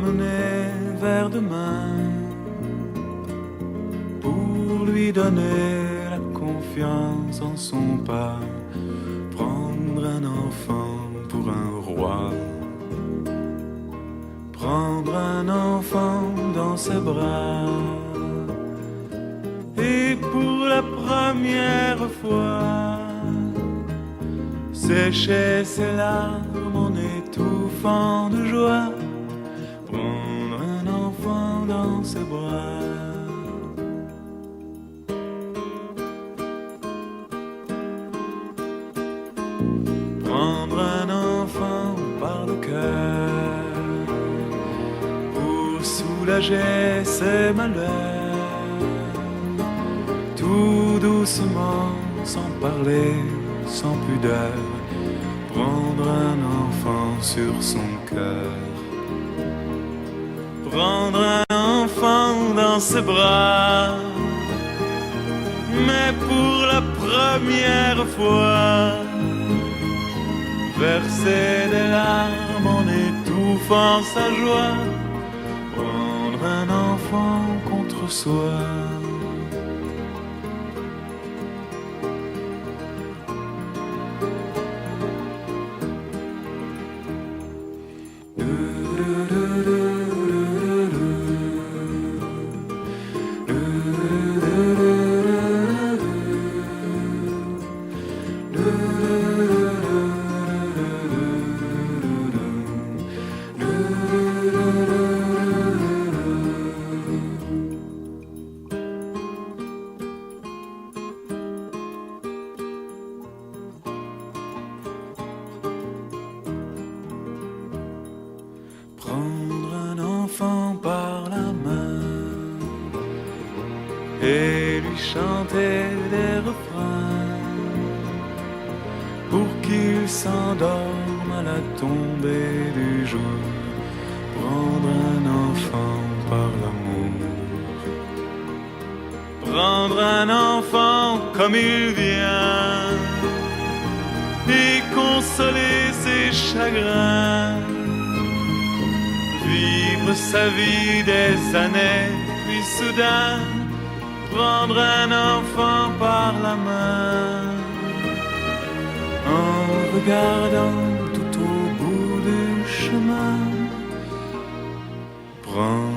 l'emmener vers demain pour lui donner la confiance en son pas, prendre un enfant pour un roi, prendre un enfant dans ses bras et pour la première fois sécher ses larmes en étouffant de joie, prendre un enfant dans ses bras. Prendre un enfant par le cœur pour soulager ses malheurs, tout doucement, sans parler, sans pudeur, prendre un enfant sur son cœur, prendre un enfant dans ses bras, mais pour la première fois verser des larmes en étouffant sa joie, prendre un enfant contre soi. Prendre un enfant par la main et lui chanter des refrains pour qu'il s'endorme à la tombée du jour. Prendre un enfant par l'amour, prendre un enfant comme il vient et consoler ses chagrins, vivre sa vie des années, puis soudain prendre un enfant par la main, en regardant tout au bout du chemin, prendre